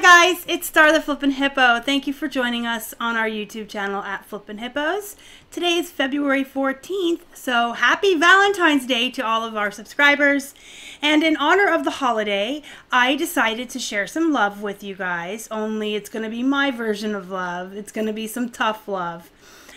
guys, it's Star the Flippin' Hippo. Thank you for joining us on our YouTube channel at Flippin' Hippos. Today is February 14th, so happy Valentine's Day to all of our subscribers. And in honor of the holiday, I decided to share some love with you guys, only it's going to be my version of love. It's going to be some tough love.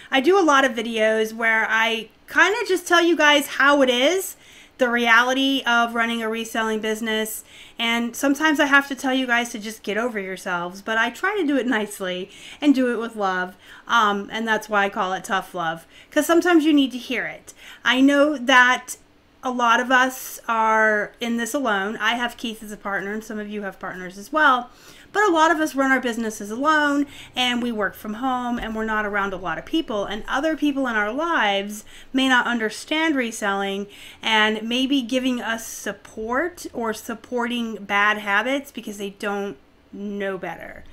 I do a lot of videos where I kind of just tell you guys how it is, the reality of running a reselling business, and sometimes I have to tell you guys to just get over yourselves, but I try to do it nicely and do it with love, and that's why I call it tough love, because sometimes you need to hear it. I know that a lot of us are in this alone. I have Keith as a partner, and some of you have partners as well. But a lot of us run our businesses alone, and we work from home, and we're not around a lot of people. And other people in our lives may not understand reselling and maybe giving us support or supporting bad habits because they don't know better.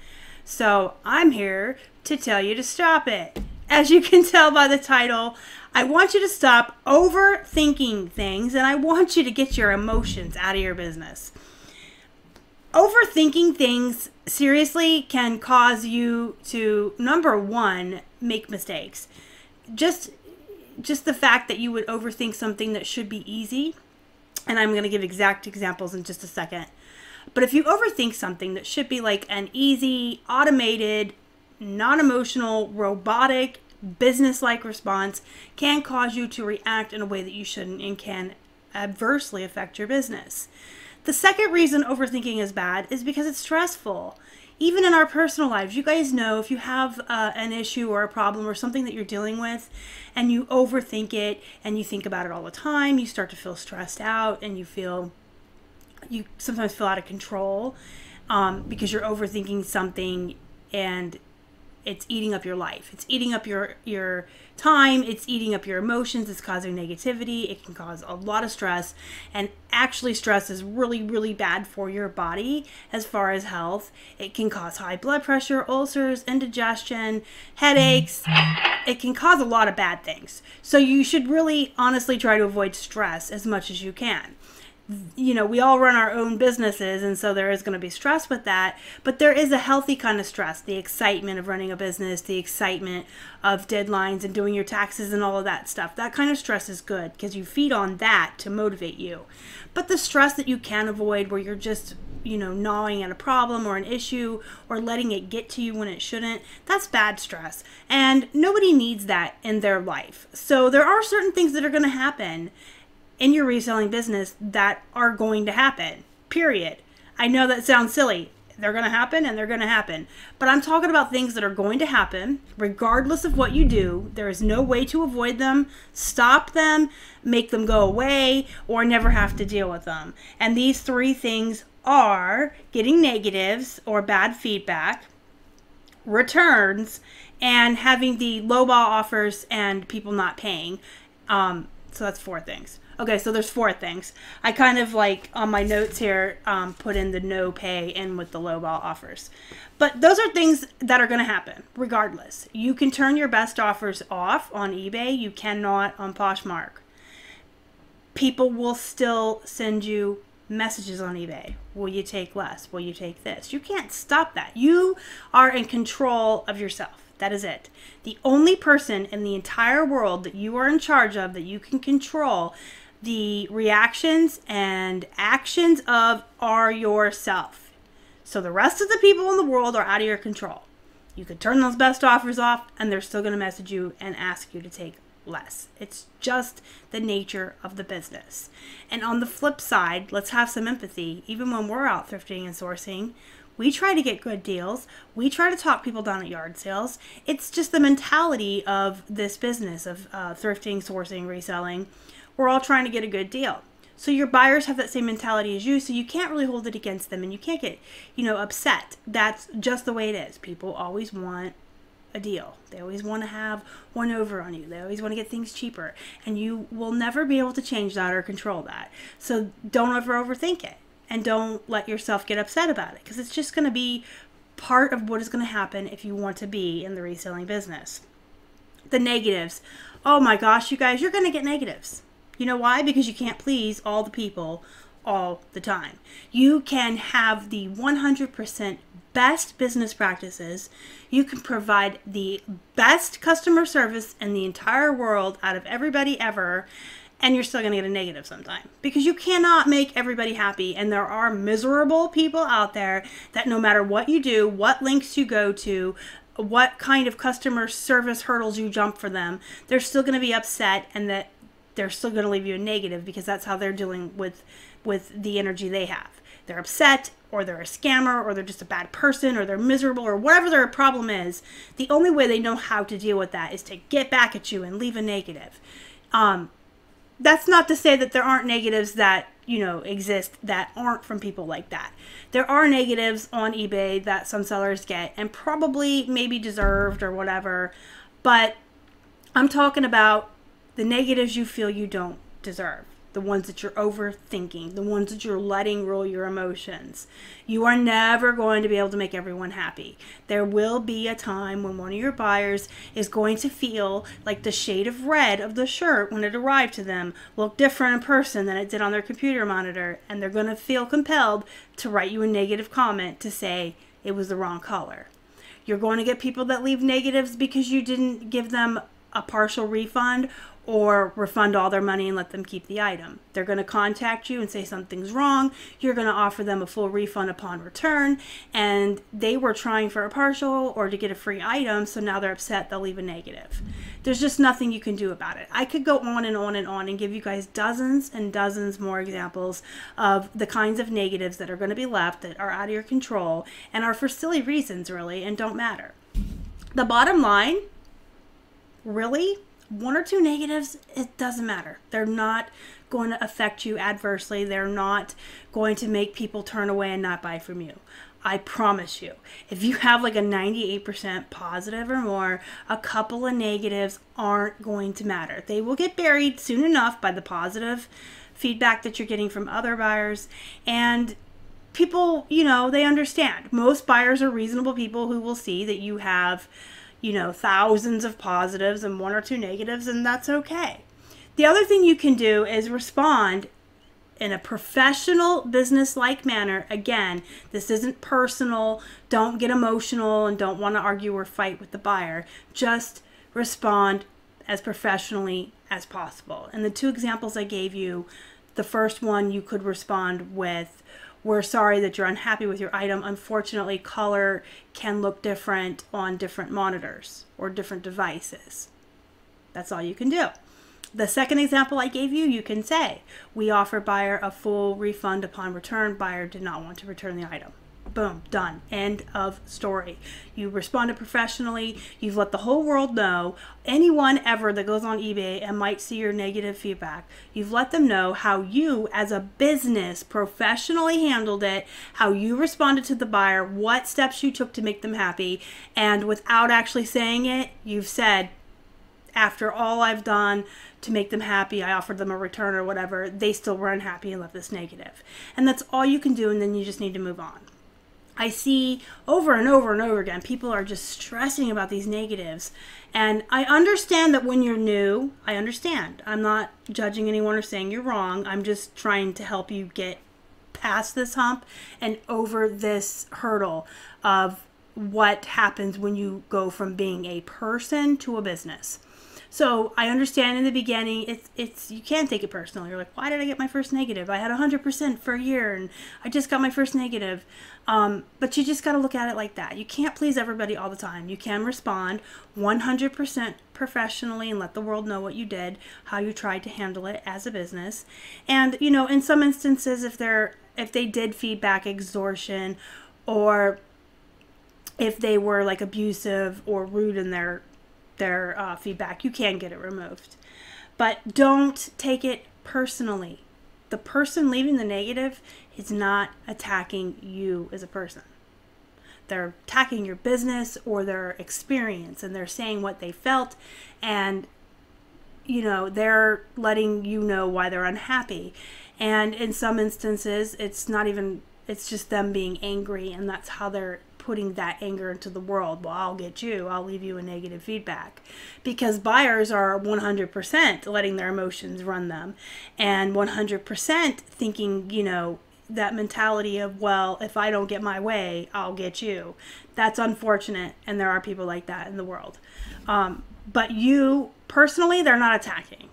So I'm here to tell you to stop it. As you can tell by the title, I want you to stop overthinking things, and I want you to get your emotions out of your business. Overthinking things seriously can cause you to, number one, make mistakes. Just the fact that you would overthink something that should be easy, and I'm going to give exact examples in just a second. But if you overthink something that should be like an easy, automated, non-emotional, robotic, business-like response, can cause you to react in a way that you shouldn't and can adversely affect your business. The second reason overthinking is bad is because it's stressful. Even in our personal lives, you guys know if you have an issue or a problem or something that you're dealing with and you overthink it and you think about it all the time, you start to feel stressed out and you sometimes feel out of control because you're overthinking something and it's eating up your life. It's eating up your time. It's eating up your emotions. It's causing negativity. It can cause a lot of stress. And actually, stress is really, really bad for your body as far as health. It can cause high blood pressure, ulcers, indigestion, headaches. It can cause a lot of bad things. So you should really honestly try to avoid stress as much as you can. You know, we all run our own businesses, and so there is going to be stress with that, but there is a healthy kind of stress, the excitement of running a business, the excitement of deadlines and doing your taxes and all of that stuff. That kind of stress is good because you feed on that to motivate you. But the stress that you can avoid where you're just, you know, gnawing at a problem or an issue or letting it get to you when it shouldn't, that's bad stress. And nobody needs that in their life. So there are certain things that are going to happen in your reselling business that are going to happen, period. I know that sounds silly. They're going to happen and they're going to happen. But I'm talking about things that are going to happen regardless of what you do. There is no way to avoid them, stop them, make them go away, or never have to deal with them. And these three things are getting negatives or bad feedback, returns, and having the lowball offers and people not paying. So that's four things. Okay, so there's four things. I kind of like on my notes here put in the no pay in with the lowball offers. But those are things that are going to happen regardless. You can turn your best offers off on eBay. You cannot on Poshmark. People will still send you messages on eBay. Will you take less? Will you take this? You can't stop that. You are in control of yourself. That is it. The only person in the entire world that you are in charge of, that you can control the reactions and actions of, are yourself. So the rest of the people in the world are out of your control. You could turn those best offers off and they're still going to message you and ask you to take less. It's just the nature of the business. And on the flip side, let's have some empathy. Even when we're out thrifting and sourcing, we try to get good deals. We try to talk people down at yard sales. It's just the mentality of this business of thrifting, sourcing, reselling. We're all trying to get a good deal. So your buyers have that same mentality as you, so you can't really hold it against them and you can't get, you know, upset. That's just the way it is. People always want a deal. They always want to have one over on you. They always want to get things cheaper, and you will never be able to change that or control that. So don't ever overthink it. And don't let yourself get upset about it, because it's just going to be part of what is going to happen if you want to be in the reselling business. The negatives. Oh my gosh, you guys, you're going to get negatives. You know why? Because you can't please all the people all the time. You can have the 100% best business practices. You can provide the best customer service in the entire world out of everybody ever, and you're still going to get a negative sometime, because you cannot make everybody happy. And there are miserable people out there that no matter what you do, what links you go to, what kind of customer service hurdles you jump for them, they're still going to be upset, and that they're still going to leave you a negative, because that's how they're dealing with the energy they have. They're upset, or they're a scammer, or they're just a bad person, or they're miserable, or whatever their problem is. The only way they know how to deal with that is to get back at you and leave a negative. That's not to say that there aren't negatives that, exist that aren't from people like that. There are negatives on eBay that some sellers get, and probably maybe deserved or whatever, but I'm talking about the negatives you feel you don't deserve. The ones that you're overthinking, the ones that you're letting rule your emotions. You are never going to be able to make everyone happy. There will be a time when one of your buyers is going to feel like the shade of red of the shirt when it arrived to them looked different in person than it did on their computer monitor, and they're going to feel compelled to write you a negative comment to say it was the wrong color. You're going to get people that leave negatives because you didn't give them a partial refund or refund all their money and let them keep the item. They're going to contact you and say something's wrong. You're going to offer them a full refund upon return, and they were trying for a partial or to get a free item, so now they're upset. They'll leave a negative. There's just nothing you can do about it. I could go on and on and on and give you guys dozens and dozens more examples of the kinds of negatives that are going to be left that are out of your control and are for silly reasons, really, and don't matter. The bottom line, really, 1 or 2 negatives, it doesn't matter. They're not going to affect you adversely. They're not going to make people turn away and not buy from you. I promise you. If you have like a 98% positive or more, a couple of negatives aren't going to matter. They will get buried soon enough by the positive feedback that you're getting from other buyers. And people, they understand. Most buyers are reasonable people who will see that you have thousands of positives and 1 or 2 negatives, and that's okay. The other thing you can do is respond in a professional, business-like manner. Again, this isn't personal. Don't get emotional and don't want to argue or fight with the buyer. Just respond as professionally as possible. And the 2 examples I gave you, the first one you could respond with, "We're sorry that you're unhappy with your item. Unfortunately, color can look different on different monitors or different devices." That's all you can do. The second example I gave you, you can say, "We offer buyer a full refund upon return. Buyer did not want to return the item." Boom, done. End of story. You responded professionally. You've let the whole world know. Anyone ever that goes on eBay and might see your negative feedback, you've let them know how you as a business professionally handled it, how you responded to the buyer, what steps you took to make them happy, and without actually saying it, you've said, after all I've done to make them happy, I offered them a return or whatever, they still were unhappy and left this negative. And that's all you can do, and then you just need to move on. I see over and over and over again, people are just stressing about these negatives. And I understand that when you're new, I understand. I'm not judging anyone or saying you're wrong. I'm just trying to help you get past this hump and over this hurdle of what happens when you go from being a person to a business. So I understand in the beginning, it's you can't take it personal. You're like, why did I get my first negative? I had 100% for a year and I just got my first negative. But you just got to look at it like that. You can't please everybody all the time. You can respond 100% professionally and let the world know what you did, how you tried to handle it as a business. And, in some instances, if they did feedback extortion, or if they were like abusive or rude in their feedback, you can get it removed. But don't take it personally. The person leaving the negative is not attacking you as a person. They're attacking your business or their experience, and they're saying what they felt, and they're letting you know why they're unhappy. And in some instances, it's just them being angry, and that's how they're putting that anger into the world. Well, I'll get you. I'll leave you a negative feedback. Because buyers are 100% letting their emotions run them, and 100% thinking, that mentality of, well, if I don't get my way, I'll get you. That's unfortunate, and there are people like that in the world. But you, personally, they're not attacking.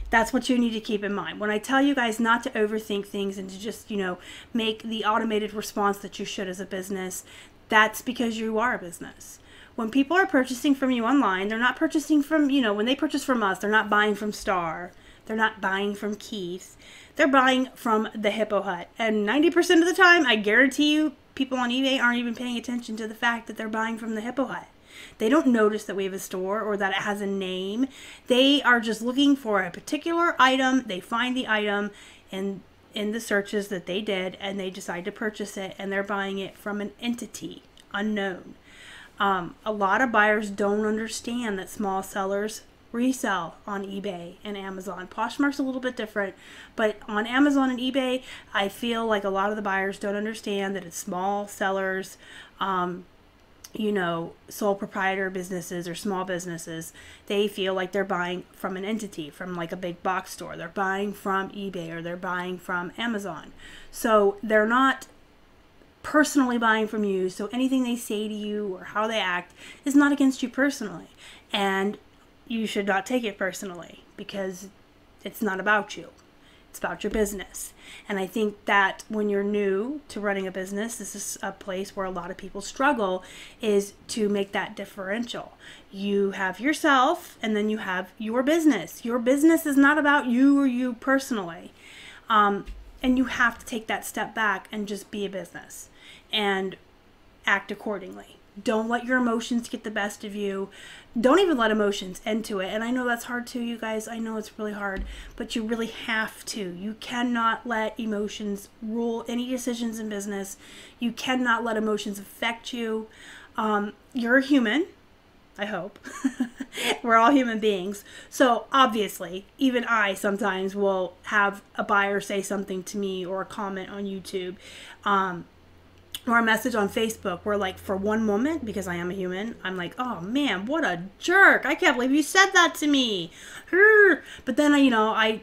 That's what you need to keep in mind. When I tell you guys not to overthink things and to just, make the automated response that you should as a business, that's because you are a business. When people are purchasing from you online, they're not purchasing from, when they purchase from us, they're not buying from Star. They're not buying from Keith. They're buying from the Hippo Hut. And 90% of the time, I guarantee you, people on eBay aren't even paying attention to the fact that they're buying from the Hippo Hut. They don't notice that we have a store or that it has a name. They are just looking for a particular item. They find the item in the searches that they did, and they decide to purchase it, and they're buying it from an entity unknown. A lot of buyers don't understand that small sellers resell on eBay and Amazon. Poshmark's a little bit different, but on Amazon and eBay, I feel like a lot of the buyers don't understand that it's small sellers, sole proprietor businesses or small businesses. They feel like they're buying from an entity, from like a big box store. They're buying from eBay or they're buying from Amazon. So they're not personally buying from you. So anything they say to you or how they act is not against you personally. And you should not take it personally, because it's not about you. It's about your business. And I think that when you're new to running a business, this is a place where a lot of people struggle, is to make that differential. You have yourself, and then you have your business. Your business is not about you or you personally. And you have to take that step back and just be a business and act accordingly. Don't let your emotions get the best of you. Don't even let emotions into it. And I know that's hard too, you guys. I know it's really hard, but you really have to. You cannot let emotions rule any decisions in business. You cannot let emotions affect you. You're a human, I hope. We're all human beings. So obviously, even I sometimes will have a buyer say something to me, or a comment on YouTube, or a message on Facebook where, like, for one moment, because I am a human, I'm like, oh man, what a jerk. I can't believe you said that to me. But then, I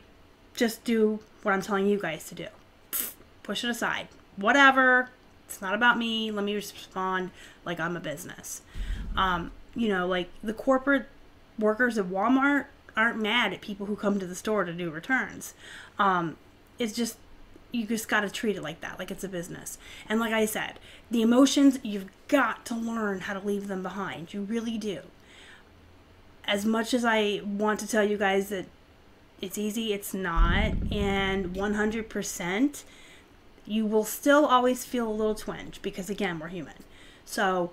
just do what I'm telling you guys to do. Push it aside. Whatever. It's not about me. Let me respond like I'm a business. Like the corporate workers at Walmart aren't mad at people who come to the store to do returns. It's just, you just got to treat it like that, like it's a business. And like I said, the emotions, you've got to learn how to leave them behind. You really do. As much as I want to tell you guys that it's easy, it's not. And 100%, you will still always feel a little twinge, because again, we're human. So,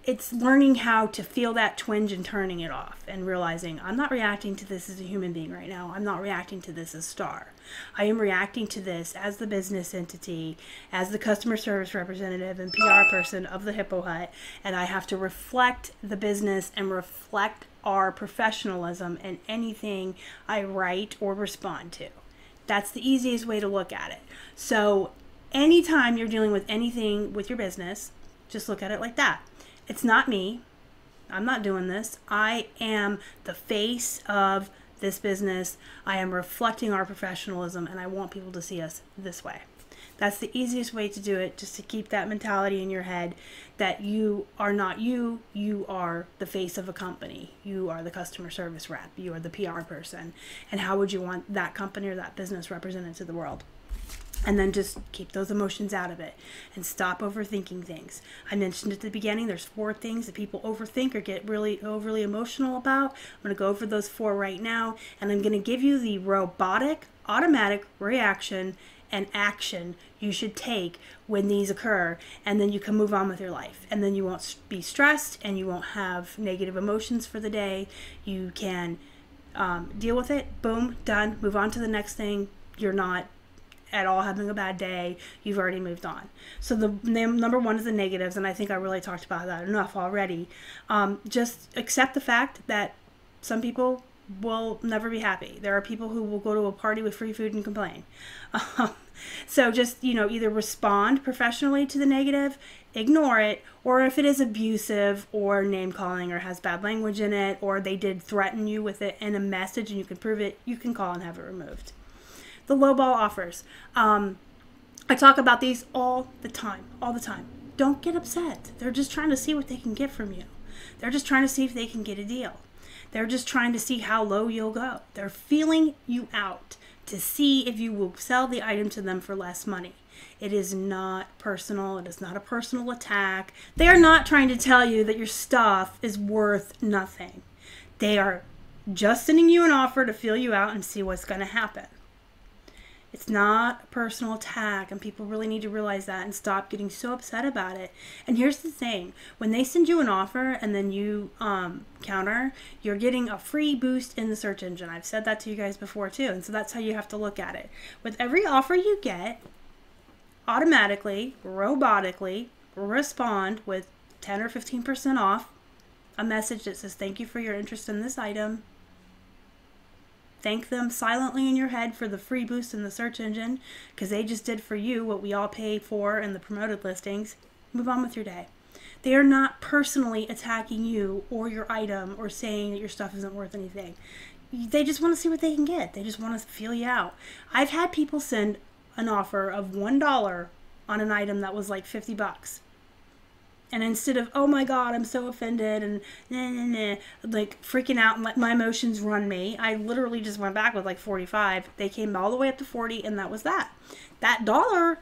it's learning how to feel that twinge and turning it off and realizing, I'm not reacting to this as a human being right now. I'm not reacting to this as Star. I am reacting to this as the business entity, as the customer service representative and PR person of the Hippo Hut, and I have to reflect the business and reflect our professionalism in anything I write or respond to. That's the easiest way to look at it. So anytime you're dealing with anything with your business, just look at it like that. It's not me. I'm not doing this. I am the face of this business. I am reflecting our professionalism, and I want people to see us this way. That's the easiest way to do it, just to keep that mentality in your head that you are not you. You are the face of a company. You are the customer service rep. You are the PR person. And how would you want that company or that business represented to the world? And then just keep those emotions out of it and stop overthinking things. I mentioned at the beginning, there's 4 things that people overthink or get really overly emotional about. I'm going to go over those 4 right now, and I'm going to give you the robotic, automatic reaction and action you should take when these occur, and then you can move on with your life. And then you won't be stressed, and you won't have negative emotions for the day. You can deal with it. Boom, done. Move on to the next thing. You're not at all having a bad day. You've already moved on. So the number 1 is the negatives, and I think I really talked about that enough already. Just accept the fact that some people will never be happy. There are people who will go to a party with free food and complain. So just, either respond professionally to the negative, ignore it, or if it is abusive or name calling or has bad language in it, or they did threaten you with it in a message and you can prove it, you can call and have it removed. The lowball offers. I talk about these all the time. Don't get upset. They're just trying to see what they can get from you. They're just trying to see if they can get a deal. They're just trying to see how low you'll go. They're feeling you out to see if you will sell the item to them for less money. It is not personal. It is not a personal attack. They are not trying to tell you that your stuff is worth nothing. They are just sending you an offer to feel you out and see what's going to happen. It's not a personal attack, and people really need to realize that and stop getting so upset about it. And here's the thing. When they send you an offer and then you counter, you're getting a free boost in the search engine. I've said that to you guys before too, and so that's how you have to look at it. With every offer you get, automatically, robotically, respond with 10 or 15% off, a message that says, thank you for your interest in this item. Thank them silently in your head for the free boost in the search engine, because they just did for you what we all pay for in the promoted listings. Move on with your day. They are not personally attacking you or your item or saying that your stuff isn't worth anything. They just want to see what they can get. They just want to feel you out. I've had people send an offer of $1 on an item that was like $50. And instead of, oh my God, I'm so offended and like freaking out and let my emotions run me, I literally just went back with like 45. They came all the way up to 40, and that was that. That dollar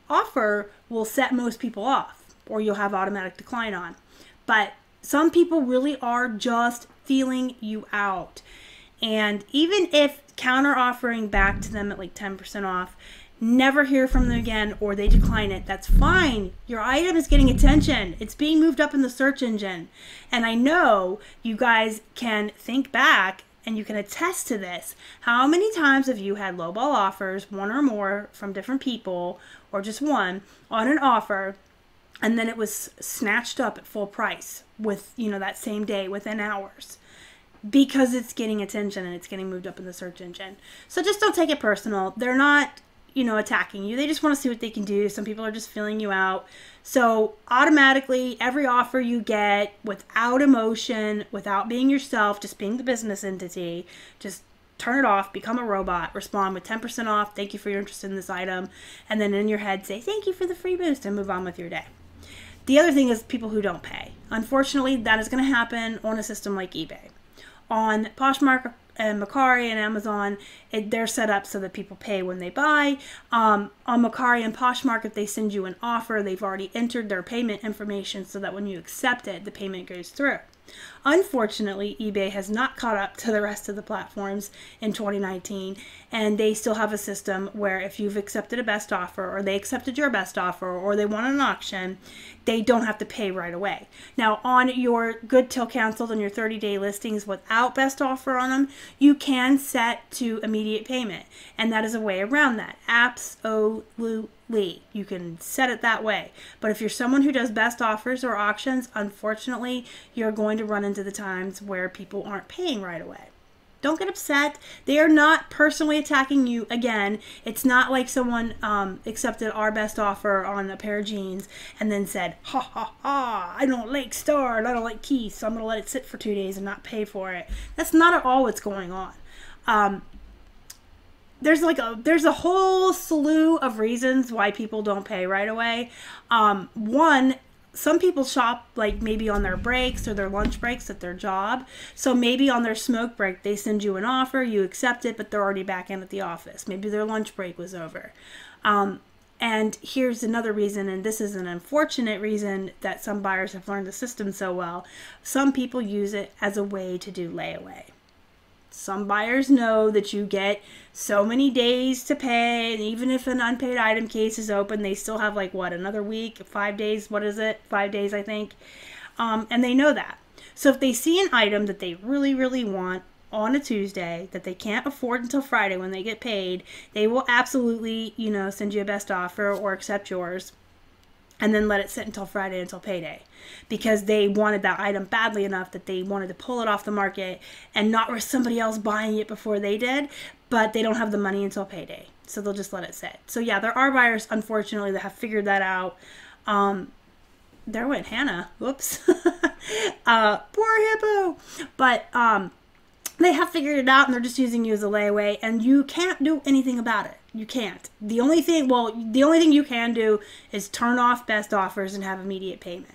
offer will set most people off, or you'll have automatic decline on. But some people really are just feeling you out. And even if counter offering back to them at like 10% off, never hear from them again, or they decline it, that's fine. Your item is getting attention. It's being moved up in the search engine. And I know you guys can think back and you can attest to this. How many times have you had lowball offers, one or more from different people, or just one, on an offer, and then it was snatched up at full price with, that same day, within hours? Because it's getting attention and it's getting moved up in the search engine. So just don't take it personal. They're not attacking you. They just want to see what they can do. Some people are just feeling you out. So automatically, every offer you get, without emotion, without being yourself, just being the business entity, just turn it off, become a robot, respond with 10% off, thank you for your interest in this item, and then in your head say, thank you for the free boost, and move on with your day. The other thing is people who don't pay. Unfortunately, that is going to happen on a system like eBay. On Poshmark and Mercari and Amazon, they're set up so that people pay when they buy. On Mercari and Poshmark, if they send you an offer, they've already entered their payment information so that when you accept it, the payment goes through. Unfortunately, eBay has not caught up to the rest of the platforms in 2019, and they still have a system where if you've accepted a best offer, or they accepted your best offer, or they won an auction, they don't have to pay right away. Now, on your good till canceled and your 30-day listings without best offer on them, you can set to immediate payment, and that is a way around that. Absolutely. You can set it that way. But if you're someone who does best offers or auctions, unfortunately, you're going to run into the times where people aren't paying right away. Don't get upset. They are not personally attacking you. Again, it's not like someone accepted our best offer on a pair of jeans and then said, ha ha ha, I don't like Star and I don't like Keith, so I'm going to let it sit for 2 days and not pay for it. That's not at all what's going on. There's a whole slew of reasons why people don't pay right away. One, some people shop like maybe on their breaks or their lunch breaks at their job. So maybe on their smoke break, they send you an offer, you accept it, but they're already back in at the office. Maybe their lunch break was over. And here's another reason, and this is an unfortunate reason that some buyers have learned the system so well. Some people use it as a way to do layaway. Some buyers know that you get so many days to pay, and even if an unpaid item case is open, they still have like, what, another week, 5 days, what is it, 5 days, I think, and they know that. So if they see an item that they really, really want on a Tuesday that they can't afford until Friday when they get paid, they will absolutely, send you a best offer or accept yours. and then let it sit until Friday, until payday, because they wanted that item badly enough that they wanted to pull it off the market and not risk somebody else buying it before they did, but they don't have the money until payday. So they'll just let it sit. So yeah, there are buyers, unfortunately, that have figured that out. There went Hannah. Whoops. Poor hippo. But they have figured it out, and they're just using you as a layaway, and you can't do anything about it. You can't. The only thing you can do is turn off best offers and have immediate payment.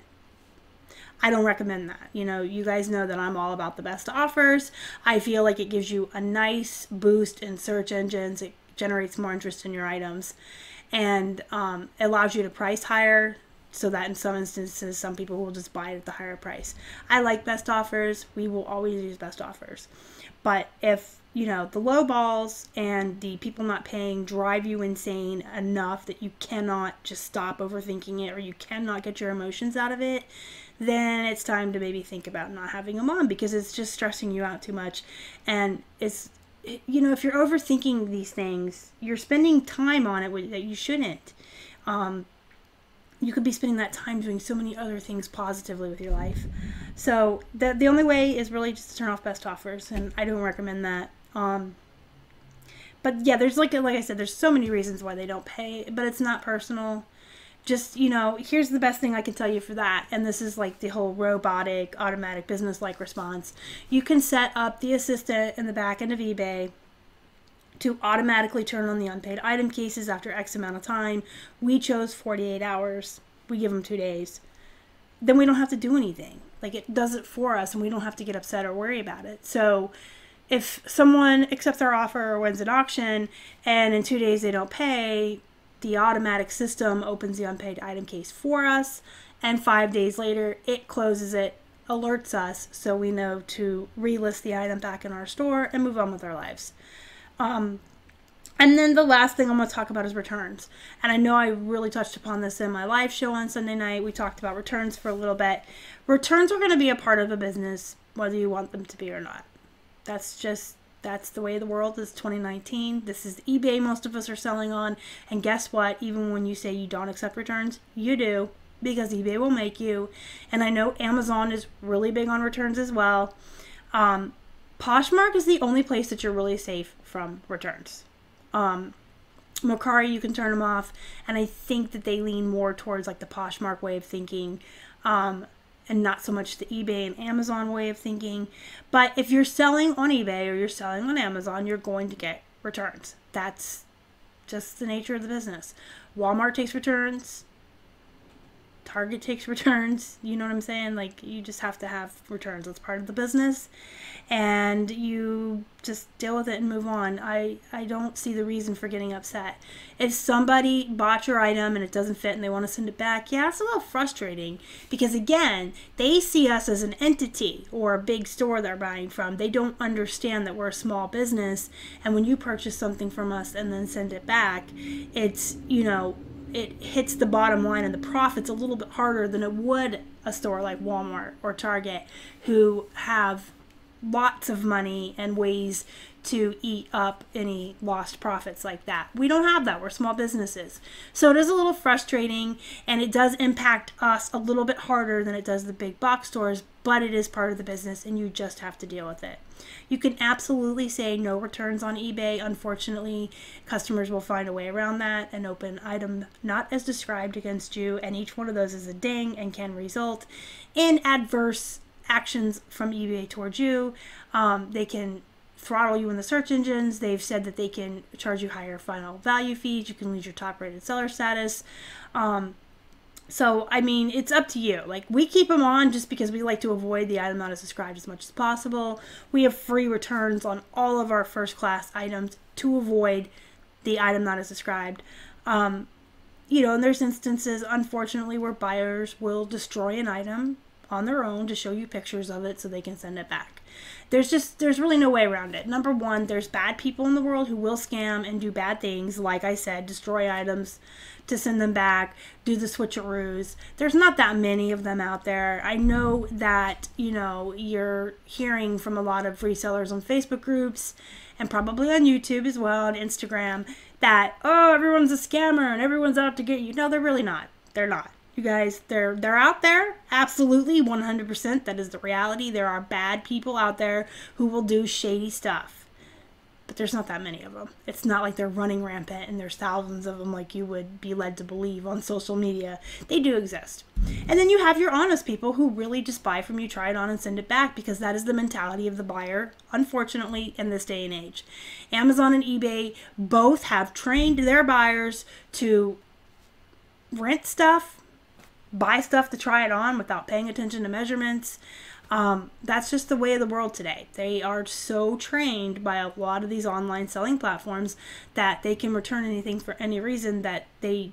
I don't recommend that. You know, you guys know that I'm all about the best offers. I feel like it gives you a nice boost in search engines. It generates more interest in your items, and it allows you to price higher, so that in some instances, some people will just buy it at the higher price. I like best offers. We will always use best offers. But if, you know, the low balls and the people not paying drive you insane enough that you cannot just stop overthinking it, or you cannot get your emotions out of it, then it's time to maybe think about not having them on, because it's just stressing you out too much. And it's, you know, if you're overthinking these things, you're spending time on it that you shouldn't. You could be spending that time doing so many other things positively with your life. So the only way is really just to turn off best offers, and I don't recommend that. But yeah, there's like I said, there's so many reasons why they don't pay, but it's not personal. Just, you know, here's the best thing I can tell you for that, and this is like the whole robotic, automatic, business-like response. You can set up the assistant in the back end of eBay to automatically turn on the unpaid item cases after X amount of time. We chose 48 hours. We give them 2 days. Then we don't have to do anything. Like, it does it for us, and we don't have to get upset or worry about it. So if someone accepts our offer or wins an auction and in 2 days they don't pay, the automatic system opens the unpaid item case for us, and 5 days later it closes it, alerts us, so we know to relist the item back in our store and move on with our lives. And then the last thing I'm going to talk about is returns. And I know I really touched upon this in my live show on Sunday night. We talked about returns for a little bit. Returns are going to be a part of a business, whether you want them to be or not. That's the way the world is. 2019. This is eBay most of us are selling on. And guess what? Even when you say you don't accept returns, you do, because eBay will make you. And I know Amazon is really big on returns as well. Poshmark is the only place that you're really safe from returns. Mercari, you can turn them off, and I think that they lean more towards like the Poshmark way of thinking, and not so much the eBay and Amazon way of thinking. But if you're selling on eBay or you're selling on Amazon, you're going to get returns. That's just the nature of the business. Walmart takes returns. Target takes returns. You know what I'm saying? Like, you just have to have returns. It's part of the business, and you just deal with it and move on. I don't see the reason for getting upset. If somebody bought your item and it doesn't fit and they want to send it back, yeah, it's a little frustrating, because again, they see us as an entity or a big store they're buying from. They don't understand that we're a small business, and when you purchase something from us and then send it back, it's, you know, it hits the bottom line, and the profit's a little bit harder than it would a store like Walmart or Target, who have lots of money and ways to eat up any lost profits like that. We don't have that. We're small businesses. So it is a little frustrating, and it does impact us a little bit harder than it does the big box stores, but it is part of the business, and you just have to deal with it. You can absolutely say no returns on eBay. Unfortunately, customers will find a way around that and open item not as described against you, and each one of those is a ding and can result in adverse actions from eBay towards you. They can throttle you in the search engines. They've said that they can charge you higher final value fees. You can lose your top rated seller status. So, I mean, it's up to you. Like, we keep them on just because we like to avoid the item not as described as much as possible. We have free returns on all of our first class items to avoid the item not as described. You know, and there's instances, unfortunately, where buyers will destroy an item on their own to show you pictures of it so they can send it back. There's really no way around it. Number one, there's bad people in the world who will scam and do bad things, like I said, destroy items to send them back, do the switcheroos. There's not that many of them out there. I know that, you know, you're hearing from a lot of resellers on Facebook groups and probably on YouTube as well, and Instagram, that, oh, everyone's a scammer and everyone's out to get you. No, they're really not. They're not. You guys, they're out there. Absolutely, 100%. That is the reality. There are bad people out there who will do shady stuff. But there's not that many of them. It's not like they're running rampant and there's thousands of them like you would be led to believe on social media. They do exist. And then you have your honest people who really just buy from you, try it on, and send it back, because that is the mentality of the buyer, unfortunately, in this day and age. Amazon and eBay both have trained their buyers to rent stuff, buy stuff to try it on without paying attention to measurements. That's just the way of the world today. They are so trained by a lot of these online selling platforms that they can return anything for any reason that they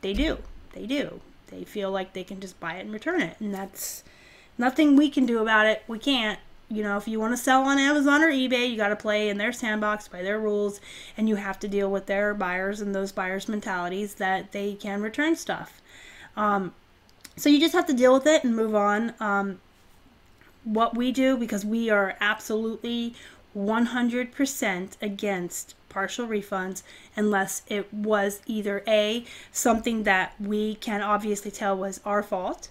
do. They feel like they can just buy it and return it. And that's nothing we can do about it. We can't. You know, if you want to sell on Amazon or eBay, you got to play in their sandbox by their rules, and you have to deal with their buyers and those buyers' mentalities that they can return stuff. So you just have to deal with it and move on. What we do, because we are absolutely 100% against partial refunds unless it was either A, something that we can obviously tell was our fault,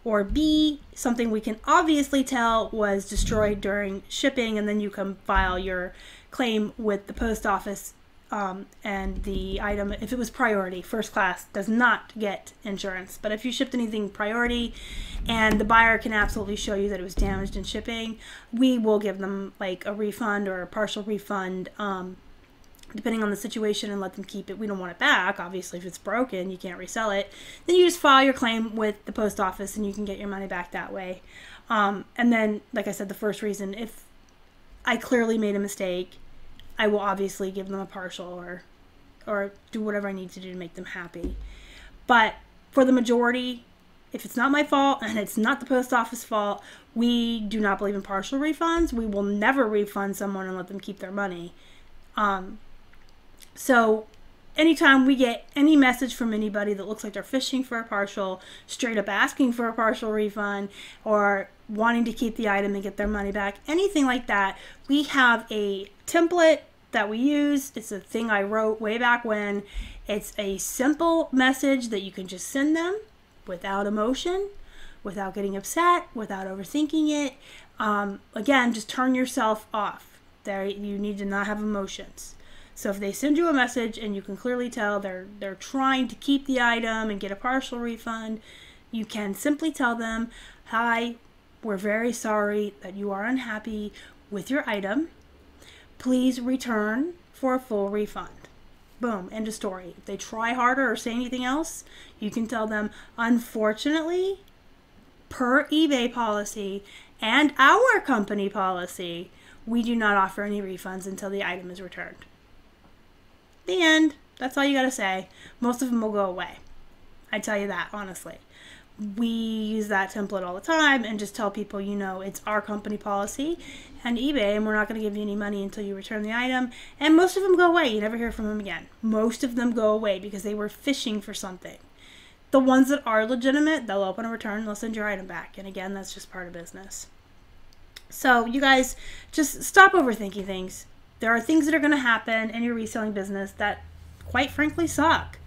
or B, something we can obviously tell was destroyed during shipping, and then you can file your claim with the post office. And the item, if it was priority, first class does not get insurance. But if you shipped anything priority and the buyer can absolutely show you that it was damaged in shipping, we will give them like a refund or a partial refund, depending on the situation, and let them keep it. We don't want it back. Obviously, if it's broken, you can't resell it. Then you just file your claim with the post office and you can get your money back that way. And then, like I said, the first reason, if I clearly made a mistake, I will obviously give them a partial or do whatever I need to do to make them happy. But for the majority, if it's not my fault and it's not the post office fault, we do not believe in partial refunds. We will never refund someone and let them keep their money. So anytime we get any message from anybody that looks like they're fishing for a partial, straight up asking for a partial refund, or wanting to keep the item and get their money back, anything like that, we have a template that we use. It's a thing I wrote way back when. It's a simple message that you can just send them without emotion, without getting upset, without overthinking it. Again, just turn yourself off. There, you need to not have emotions. So if they send you a message and you can clearly tell they're trying to keep the item and get a partial refund, you can simply tell them, "Hi, we're very sorry that you are unhappy with your item. Please return for a full refund." Boom, end of story. If they try harder or say anything else, you can tell them, "Unfortunately, per eBay policy and our company policy, we do not offer any refunds until the item is returned." The end. That's all you gotta say. Most of them will go away. I tell you that, honestly. We use that template all the time and just tell people, you know, it's our company policy and eBay, and we're not going to give you any money until you return the item. And most of them go away. You never hear from them again. Most of them go away because they were fishing for something. The ones that are legitimate, they'll open a return, they'll send your item back. And again, that's just part of business. So you guys, just stop overthinking things. There are things that are going to happen in your reselling business that, quite frankly, suck.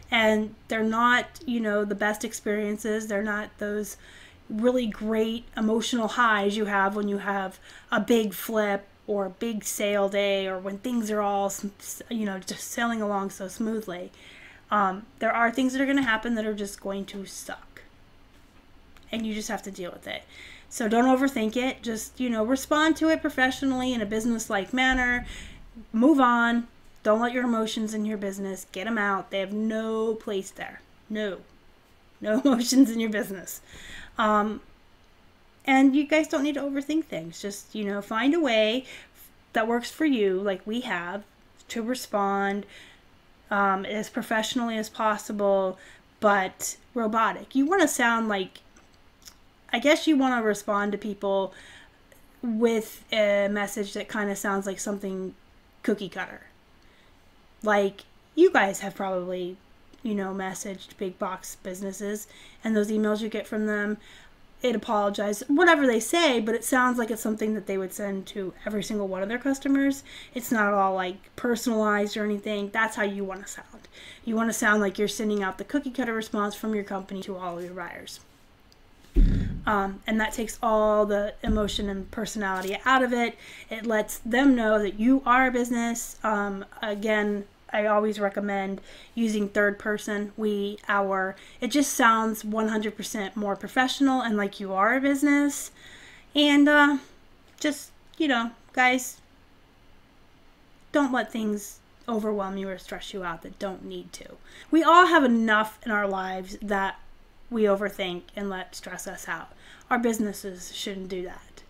And they're not, you know, the best experiences. They're not those really great emotional highs you have when you have a big flip or a big sale day, or when things are all, you know, just sailing along so smoothly. There are things that are going to happen that are just going to suck. And you just have to deal with it. So don't overthink it. Just, you know, respond to it professionally in a business-like manner. Move on. Don't let your emotions in your business. Get them out. They have no place there. No emotions in your business. And you guys don't need to overthink things. Just, you know, find a way that works for you, like we have, to respond as professionally as possible, but robotic. You want to sound like, I guess you want to respond to people with a message that kind of sounds like something cookie cutter. Like, you guys have probably, you know, messaged big box businesses, and those emails you get from them it apologized, whatever they say, but it sounds like it's something that they would send to every single one of their customers. It's not all like personalized or anything. That's how you want to sound. You want to sound like you're sending out the cookie cutter response from your company to all of your buyers. And that takes all the emotion and personality out of it. It lets them know that you are a business. Again, I always recommend using third person, we, our. It just sounds 100% more professional and like you are a business. And just, you know, guys, don't let things overwhelm you or stress you out that don't need to. We all have enough in our lives that we overthink and let stress us out. Our businesses shouldn't do that.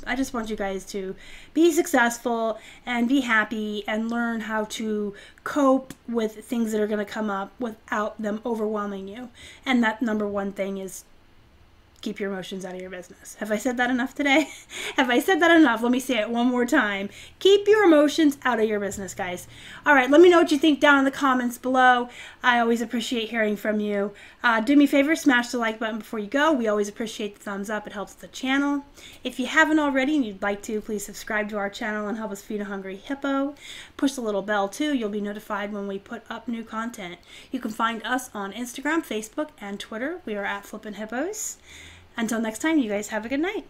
I just want you guys to be successful and be happy and learn how to cope with things that are going to come up without them overwhelming you. And that number one thing is keep your emotions out of your business. Have I said that enough today? Have I said that enough? Let me say it one more time. Keep your emotions out of your business, guys. All right, let me know what you think down in the comments below. I always appreciate hearing from you. Do me a favor, smash the like button before you go. We always appreciate the thumbs up. It helps the channel. If you haven't already and you'd like to, please subscribe to our channel and help us feed a hungry hippo. Push the little bell too. You'll be notified when we put up new content. You can find us on Instagram, Facebook, and Twitter. We are at Flippin' Hippos. Until next time, you guys have a good night.